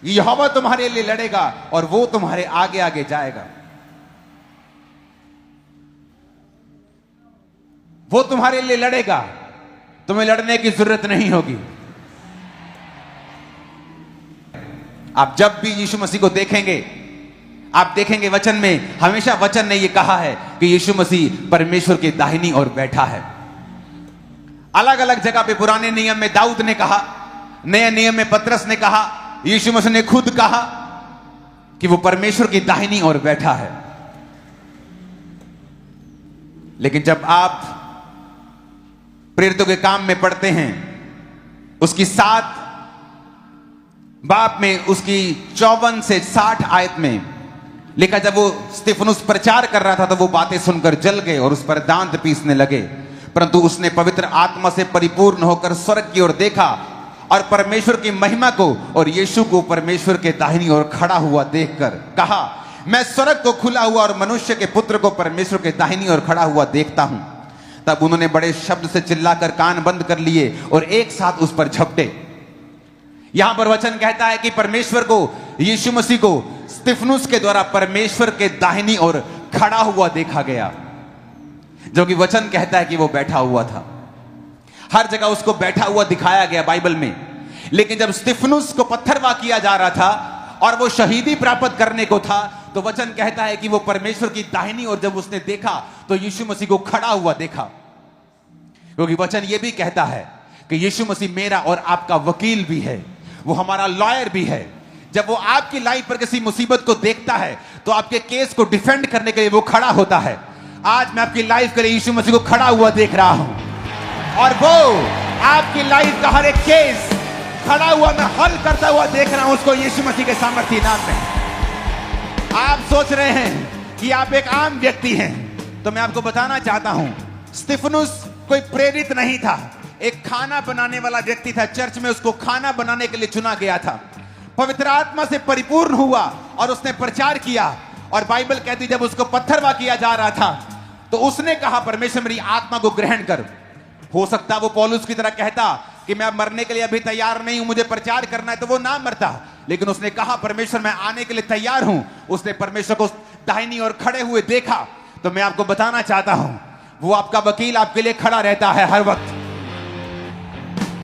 यहोवा तुम्हारे लिए लड़ेगा और वो तुम्हारे आगे आगे जाएगा। वो तुम्हारे लिए लड़ेगा, तुम्हें लड़ने की जरूरत नहीं होगी। आप जब भी यीशु मसीह को देखेंगे, आप देखेंगे वचन में हमेशा वचन ने यह कहा है कि यीशु मसीह परमेश्वर की दाहिनी ओर बैठा है। अलग अलग जगह पे पुराने नियम में दाऊद ने कहा, नए नियम में पतरस ने कहा, यीशु मसीह ने खुद कहा कि वो परमेश्वर की दाहिनी ओर बैठा है। लेकिन जब आप प्रेरितों के काम में पढ़ते हैं, उसकी 7 बाब में उसकी 54 से 60 आयत में लिखा, जब वो स्तिफनुस प्रचार कर रहा था तो वो बातें सुनकर जल गए और उस पर दांत पीसने लगे, परंतु उसने पवित्र आत्मा से परिपूर्ण होकर स्वर्ग की ओर देखा और परमेश्वर की महिमा को और यीशु को परमेश्वर के दाहिनी ओर खड़ा हुआ देखकर कहा, मैं स्वर्ग को खुला हुआ और मनुष्य के पुत्र को परमेश्वर के दाहिनी ओर खड़ा हुआ देखता हूं। तब उन्होंने बड़े शब्द से चिल्लाकर कान बंद कर लिए और एक साथ उस पर झपटे। यहां पर वचन कहता है कि परमेश्वर को, यीशु मसीह को स्तिफनुस के द्वारा परमेश्वर के दाहिनी ओर खड़ा हुआ देखा गया, जो कि वचन कहता है कि वो बैठा हुआ था। हर जगह उसको बैठा हुआ दिखाया गया बाइबल में। लेकिन जब स्तिफनुस को पत्थरवाह किया जा रहा था और वो शहीदी प्राप्त करने को था, तो वचन कहता है कि वो परमेश्वर की दाहिनी ओर जब उसने देखा तो यीशु मसीह को खड़ा हुआ देखा। क्योंकि वचन ये भी कहता है कि यीशु मसीह मेरा और आपका वकील भी है, वो हमारा लॉयर भी है। जब वो आपकी लाइफ पर किसी मुसीबत को देखता है तो आपके केस को डिफेंड करने के लिए वो खड़ा होता है। आज मैं आपकी लाइफ के लिए यीशु मसीह को खड़ा हुआ देख रहा हूं और वो आपकी लाइफ का हर एक केस खड़ा हुआ मैं हल करता हुआ देख रहा हूं, उसको यीशु मसीह के सामर्थ्य नाम में। आप सोच रहे हैं कि आप एक आम व्यक्ति हैं, तो मैं आपको बताना चाहता हूं, स्तिफनुस कोई प्रेरित नहीं था, एक खाना बनाने वाला व्यक्ति था। चर्च में उसको खाना बनाने के लिए चुना गया था। पवित्र आत्मा से परिपूर्ण हुआ और उसने प्रचार किया। और बाइबल कहती जब उसको पत्थरवाह किया जा रहा था तो उसने कहा, परमेश्वर मेरी आत्मा को ग्रहण कर। हो सकता वो पौलुस की तरह कहता कि मैं मरने के लिए अभी तैयार नहीं हूं, मुझे प्रचार करना है, तो वो ना मरता। लेकिन उसने कहा, परमेश्वर मैं आने के लिए तैयार हूं। उसने परमेश्वर को दाहिनी ओर खड़े हुए देखा। तो मैं आपको बताना चाहता हूं, वो आपका वकील आपके लिए खड़ा रहता है हर वक्त।